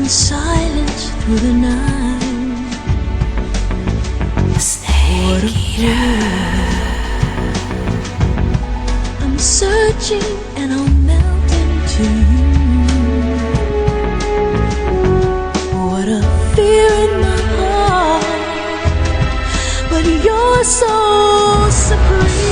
in silence through the night. Snake Eater. I'm searching and I'll melt into you. What a fear in my heart, but you're so supreme.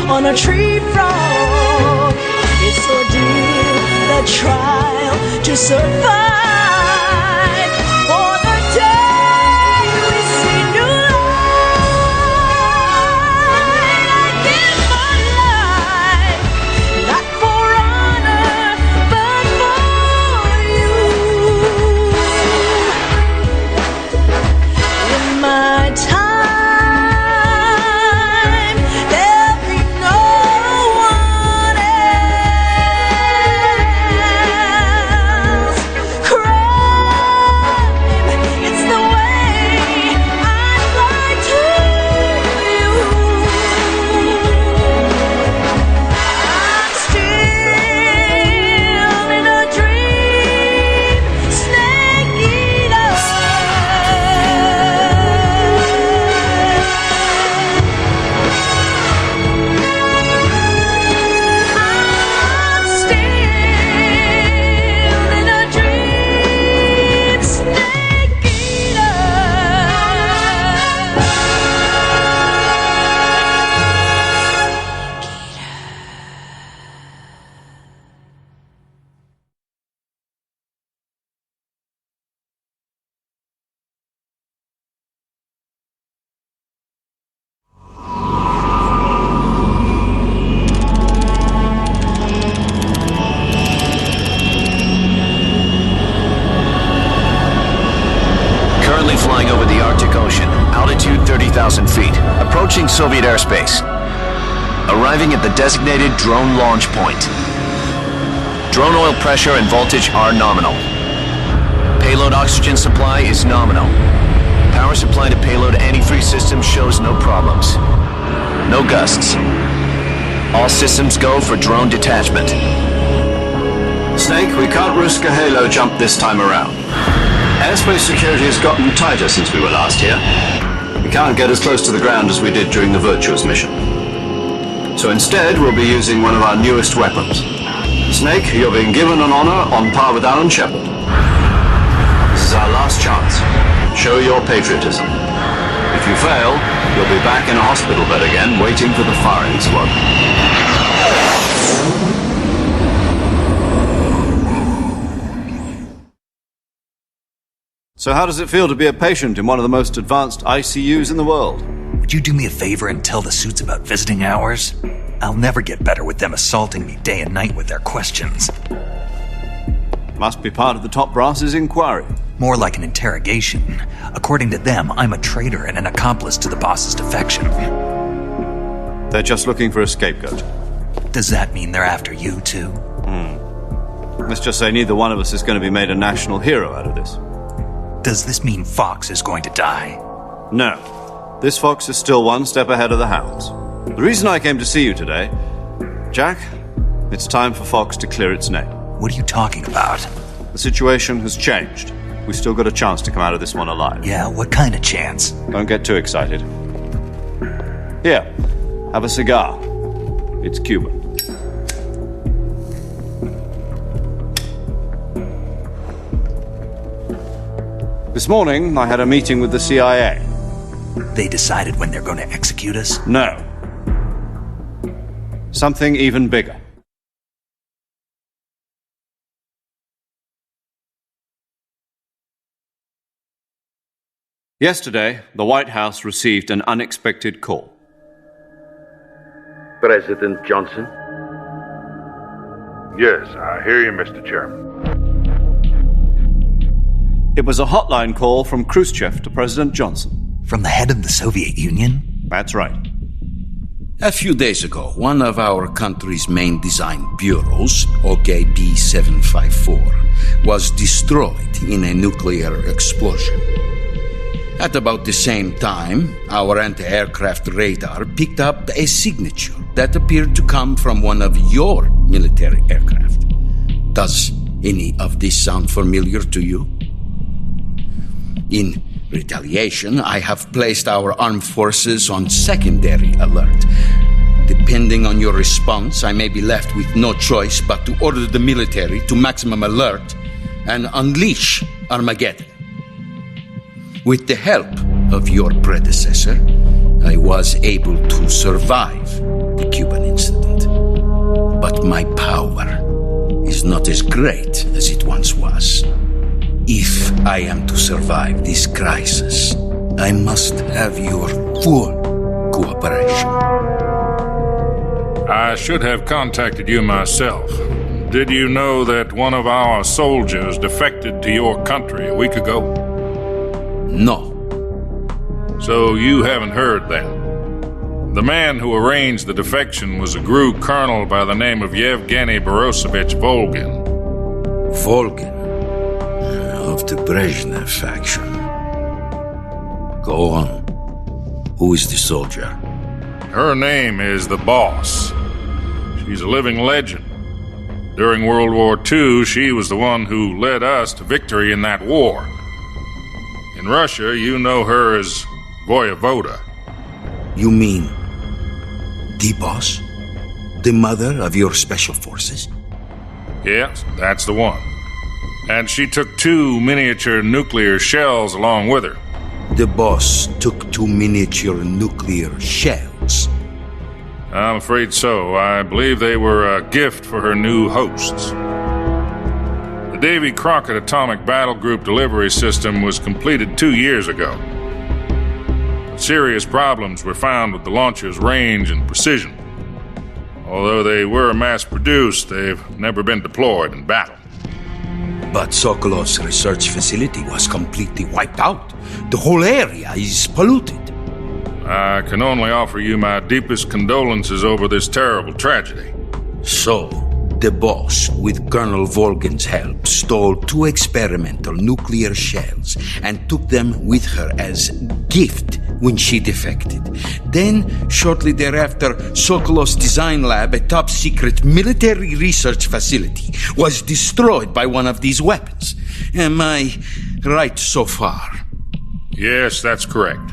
On a tree frog, it's ordeal, the trial to survive. For the day we see new light, I give my life, not for honor, but for you. In my time, approaching Soviet airspace. Arriving at the designated drone launch point. Drone oil pressure and voltage are nominal. Payload oxygen supply is nominal. Power supply to payload antifreeze system shows no problems. No gusts. All systems go for drone detachment. Snake, we can't risk a halo jump this time around. Airspace security has gotten tighter since we were last here. We can't get as close to the ground as we did during the Virtuous mission. So instead, we'll be using one of our newest weapons. Snake, you're being given an honor on par with Alan Shepard. This is our last chance. Show your patriotism. If you fail, you'll be back in a hospital bed again, waiting for the firing squad. So how does it feel to be a patient in one of the most advanced ICUs in the world? Would you do me a favor and tell the suits about visiting hours? I'll never get better with them assaulting me day and night with their questions. Must be part of the top brass's inquiry. More like an interrogation. According to them, I'm a traitor and an accomplice to the boss's defection. They're just looking for a scapegoat. Does that mean they're after you, too? Let's just say neither one of us is going to be made a national hero out of this. Does this mean Fox is going to die? No. This fox is still one step ahead of the hounds. The reason I came to see you today, Jack, it's time for Fox to clear its name. What are you talking about? The situation has changed. We've still got a chance to come out of this one alive. Yeah, what kind of chance? Don't get too excited. Here, have a cigar. It's Cuban. This morning, I had a meeting with the CIA. They decided when they're going to execute us? No. Something even bigger. Yesterday, the White House received an unexpected call. President Johnson? Yes, I hear you, Mr. Chairman. It was a hotline call from Khrushchev to President Johnson. From the head of the Soviet Union? That's right. A few days ago, one of our country's main design bureaus, OKB 754, was destroyed in a nuclear explosion. At about the same time, our anti-aircraft radar picked up a signature that appeared to come from one of your military aircraft. Does any of this sound familiar to you? In retaliation, I have placed our armed forces on secondary alert. Depending on your response, I may be left with no choice but to order the military to maximum alert and unleash Armageddon. With the help of your predecessor, I was able to survive the Cuban incident. But my power is not as great as it once was. If I am to survive this crisis, I must have your full cooperation. I should have contacted you myself. Did you know that one of our soldiers defected to your country a week ago? No. So you haven't heard then. The man who arranged the defection was a GRU colonel by the name of Yevgeny Borisovich Volgin. Volgin? Of the Brezhnev faction. Go on. Who is the soldier? Her name is the Boss. She's a living legend. During World War II, she was the one who led us to victory in that war. In Russia, you know her as Voyevoda. You mean the Boss? The mother of your special forces? Yes, that's the one. And she took 2 miniature nuclear shells along with her. The Boss took 2 miniature nuclear shells. I'm afraid so. I believe they were a gift for her new hosts. The Davy Crockett Atomic Battle Group delivery system was completed 2 years ago. But serious problems were found with the launcher's range and precision. Although they were mass-produced, they've never been deployed in battle. But Sokolov's research facility was completely wiped out. The whole area is polluted. I can only offer you my deepest condolences over this terrible tragedy. So, the Boss, with Colonel Volgin's help, stole 2 experimental nuclear shells and took them with her as gift when she defected. Then, shortly thereafter, Sokolov's design lab, a top-secret military research facility, was destroyed by one of these weapons. Am I right so far? Yes, that's correct.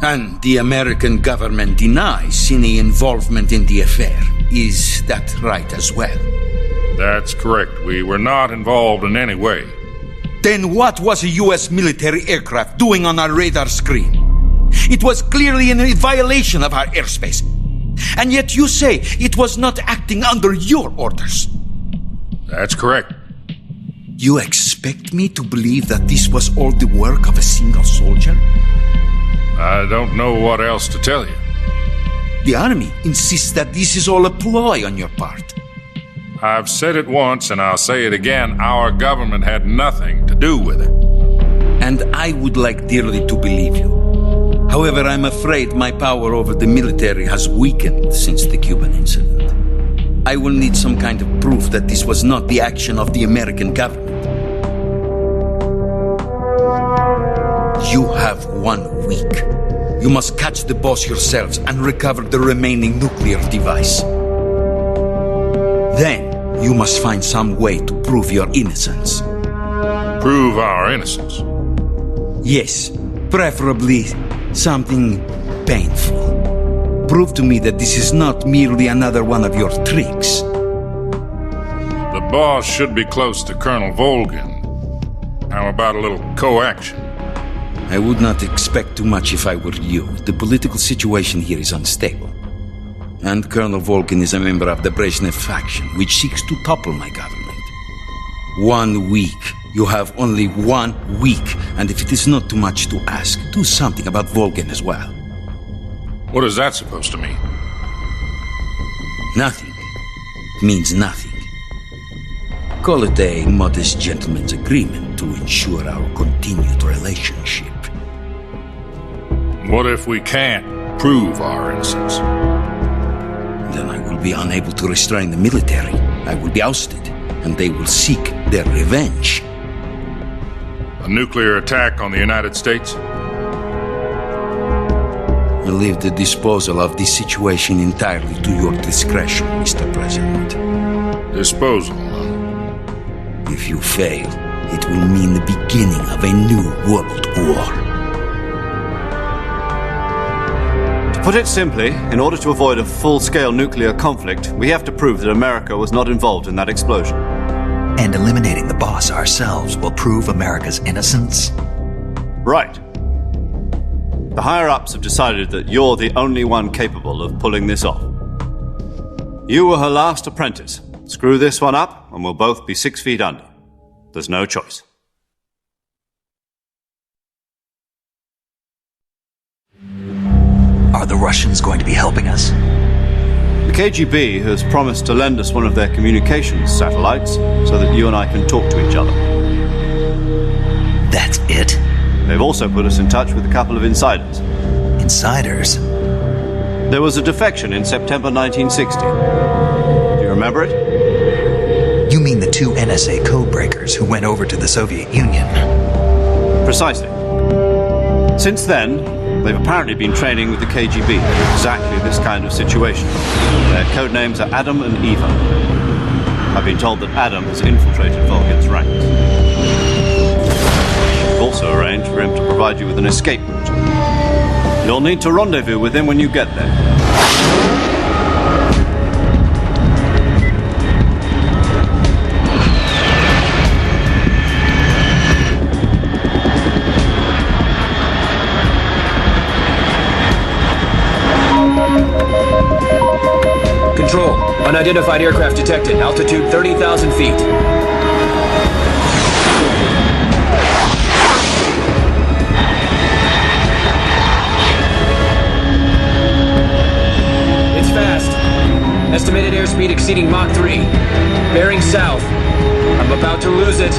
And the American government denies any involvement in the affair. Is that right as well? That's correct. We were not involved in any way. Then what was a U.S. military aircraft doing on our radar screen? It was clearly in violation of our airspace. And yet you say it was not acting under your orders. That's correct. You expect me to believe that this was all the work of a single soldier? I don't know what else to tell you. The Army insists that this is all a ploy on your part. I've said it once and I'll say it again. Our government had nothing to do with it. And I would like dearly to believe you. However, I'm afraid my power over the military has weakened since the Cuban incident. I will need some kind of proof that this was not the action of the American government. You have 1 week. You must catch the Boss yourselves and recover the remaining nuclear device. Then, you must find some way to prove your innocence. Prove our innocence? Yes, preferably something painful. Prove to me that this is not merely another one of your tricks. The Boss should be close to Colonel Volgin. How about a little co-action? I would not expect too much if I were you. The political situation here is unstable. And Colonel Volkin is a member of the Brezhnev faction, which seeks to topple my government. 1 week. You have only 1 week. And if it is not too much to ask, do something about Volkin as well. What is that supposed to mean? Nothing. It means nothing. Call it a modest gentleman's agreement to ensure our continued relationship. What if we can't prove our innocence? Then I will be unable to restrain the military. I will be ousted, and they will seek their revenge. A nuclear attack on the United States? I leave the disposal of this situation entirely to your discretion, Mr. President. Disposal, huh? If you fail, it will mean the beginning of a new world war. To put it simply, in order to avoid a full-scale nuclear conflict, we have to prove that America was not involved in that explosion. And eliminating the boss ourselves will prove America's innocence? Right. The higher-ups have decided that you're the only one capable of pulling this off. You were her last apprentice. Screw this one up, and we'll both be 6 feet under. There's no choice. Are the Russians going to be helping us? The KGB has promised to lend us one of their communications satellites so that you and I can talk to each other. That's it? They've also put us in touch with a couple of insiders. Insiders? There was a defection in September 1960. Do you remember it? You mean the 2 NSA codebreakers who went over to the Soviet Union? Precisely. Since then, they've apparently been training with the KGB for exactly this kind of situation. Their code names are Adam and Eva. I've been told that Adam has infiltrated Volkin's ranks. We've also arranged for him to provide you with an escape route. You'll need to rendezvous with him when you get there. Control. Unidentified aircraft detected. Altitude 30,000 feet. It's fast. Estimated airspeed exceeding Mach 3. Bearing south. I'm about to lose it.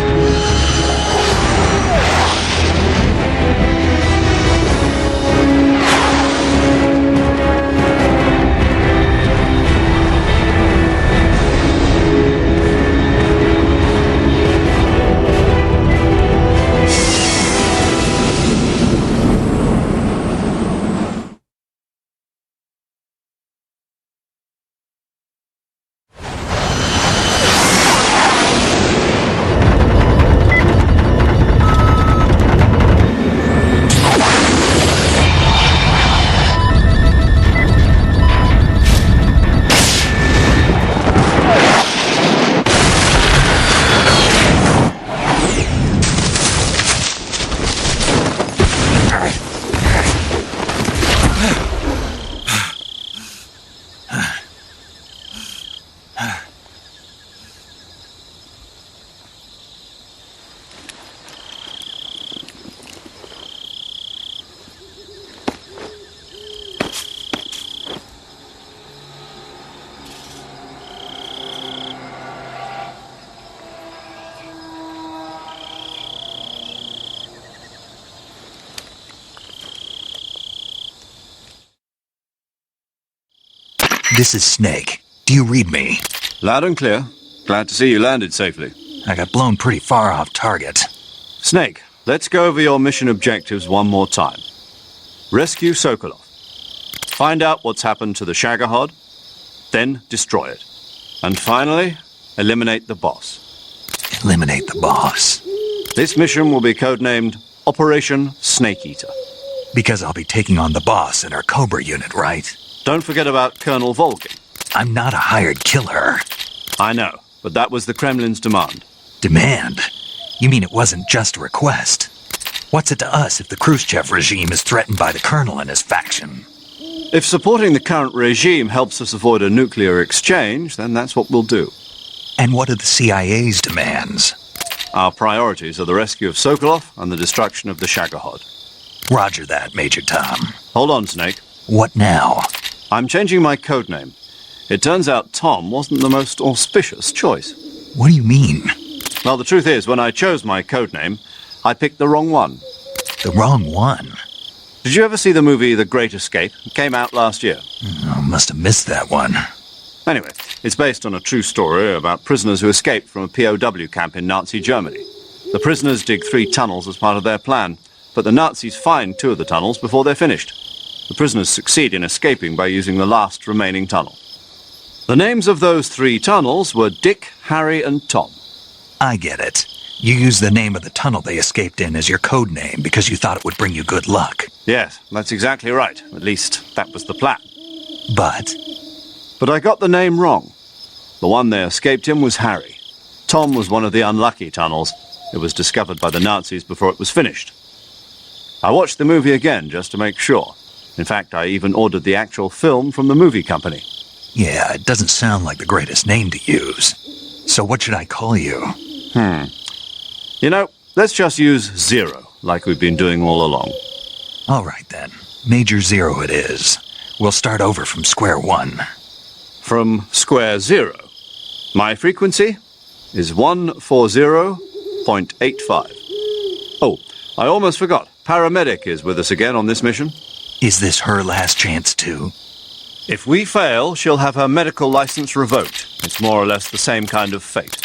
This is Snake. Do you read me? Loud and clear. Glad to see you landed safely. I got blown pretty far off target. Snake, let's go over your mission objectives one more time. Rescue Sokolov. Find out what's happened to the Shagohod, then destroy it. And finally, eliminate the boss. Eliminate the boss. This mission will be codenamed Operation Snake Eater. Because I'll be taking on the boss in our Cobra unit, right? Don't forget about Colonel Volkin. I'm not a hired killer. I know, but that was the Kremlin's demand. Demand? You mean it wasn't just a request? What's it to us if the Khrushchev regime is threatened by the colonel and his faction? If supporting the current regime helps us avoid a nuclear exchange, then that's what we'll do. And what are the CIA's demands? Our priorities are the rescue of Sokolov and the destruction of the Shagohod. Roger that, Major Tom. Hold on, Snake. What now? I'm changing my codename. It turns out Tom wasn't the most auspicious choice. What do you mean? Well, the truth is, when I chose my codename, I picked the wrong one. The wrong one? Did you ever see the movie The Great Escape? It came out last year. I must have missed that one. Anyway, it's based on a true story about prisoners who escaped from a POW camp in Nazi Germany. The prisoners dig 3 tunnels as part of their plan, but the Nazis find 2 of the tunnels before they're finished. The prisoners succeed in escaping by using the last remaining tunnel. The names of those 3 tunnels were Dick, Harry, and Tom. I get it. You used the name of the tunnel they escaped in as your code name because you thought it would bring you good luck. Yes, that's exactly right. At least, that was the plan. But I got the name wrong. The one they escaped in was Harry. Tom was one of the unlucky tunnels. It was discovered by the Nazis before it was finished. I watched the movie again just to make sure. In fact, I even ordered the actual film from the movie company. yeah, it doesn't sound like the greatest name to use. So what should I call you? You know, let's just use Zero, like we've been doing all along. All right, then. Major Zero it is. We'll start over from square one. From square zero. My frequency is 140.85. Oh, I almost forgot. Paramedic is with us again on this mission. Is this her last chance, too? If we fail, she'll have her medical license revoked. It's more or less the same kind of fate.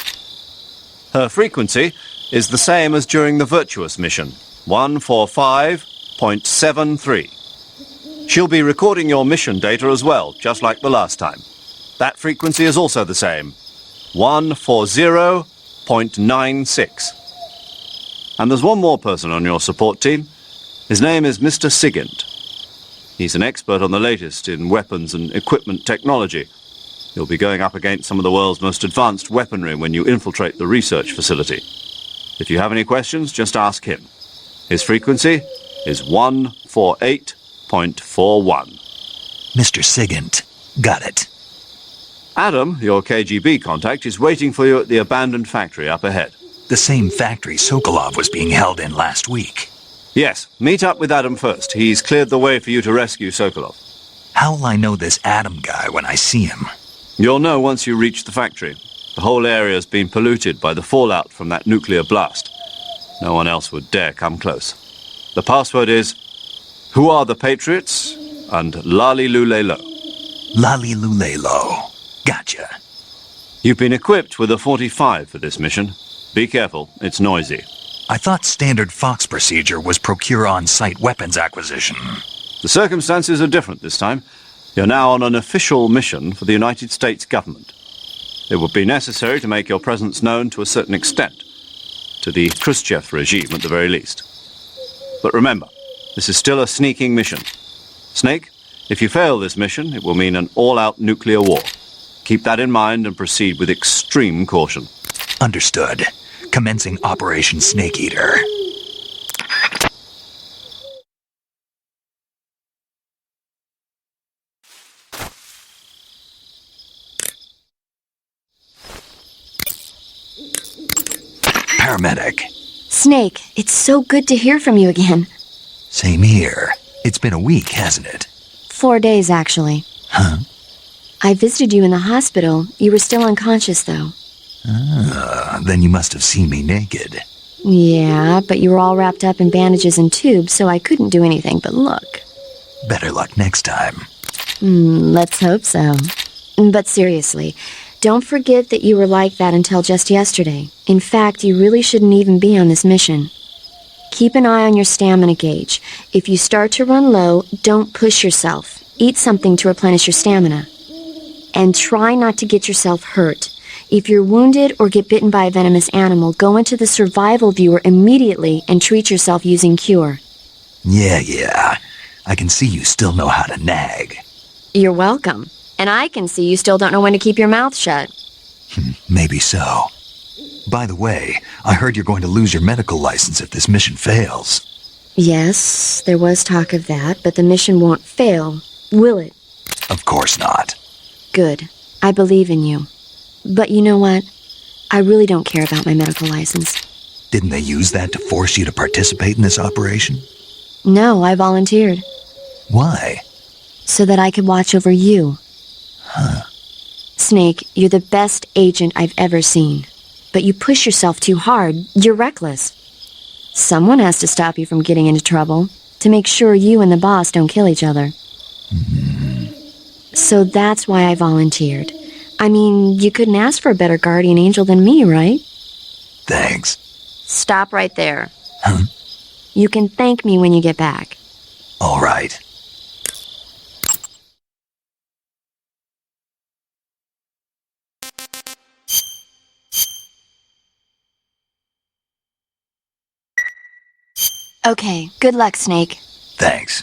Her frequency is the same as during the Virtuous mission, 145.73. She'll be recording your mission data as well, just like the last time. That frequency is also the same, 140.96. And there's one more person on your support team. His name is Mr. Sigint. He's an expert on the latest in weapons and equipment technology. You'll be going up against some of the world's most advanced weaponry when you infiltrate the research facility. If you have any questions, just ask him. His frequency is 148.41. Mr. Sigint. Got it. Adam, your KGB contact, is waiting for you at the abandoned factory up ahead. The same factory Sokolov was being held in last week. Yes, meet up with Adam first. He's cleared the way for you to rescue Sokolov. How will I know this Adam guy when I see him? You'll know once you reach the factory. The whole area's been polluted by the fallout from that nuclear blast. No one else would dare come close. The password is, Who are the Patriots? And Lali Lule Lo. Lali Lule Lo. Gotcha. You've been equipped with a 45 for this mission. Be careful, it's noisy. I thought standard Fox procedure was procure on-site weapons acquisition. The circumstances are different this time. You're now on an official mission for the United States government. It would be necessary to make your presence known to a certain extent. To the Khrushchev regime, at the very least. But remember, this is still a sneaking mission. Snake, if you fail this mission, it will mean an all-out nuclear war. Keep that in mind and proceed with extreme caution. Understood. Commencing Operation Snake Eater. Paramedic. Snake, it's so good to hear from you again. Same here. It's been a week, hasn't it? 4 days, actually. Huh? I visited you in the hospital. You were still unconscious, though. Then you must have seen me naked. Yeah, but you were all wrapped up in bandages and tubes, so I couldn't do anything but look. Better luck next time. Let's hope so. But seriously, don't forget that you were like that until just yesterday. In fact, you really shouldn't even be on this mission. Keep an eye on your stamina gauge. If you start to run low, don't push yourself. Eat something to replenish your stamina. And try not to get yourself hurt. If you're wounded or get bitten by a venomous animal, go into the survival viewer immediately and treat yourself using Cure. Yeah. I can see you still know how to nag. You're welcome. And I can see you still don't know when to keep your mouth shut. Maybe so. By the way, I heard you're going to lose your medical license if this mission fails. Yes, there was talk of that, but the mission won't fail, will it? Of course not. Good. I believe in you. But you know what? I really don't care about my medical license. Didn't they use that to force you to participate in this operation? No, I volunteered. Why? So that I could watch over you. Huh. Snake, you're the best agent I've ever seen. But you push yourself too hard. You're reckless. Someone has to stop you from getting into trouble, to make sure you and the boss don't kill each other. So that's why I volunteered. I mean, you couldn't ask for a better guardian angel than me, right? Thanks. Stop right there. Huh? You can thank me when you get back. All right. Okay, good luck, Snake. Thanks.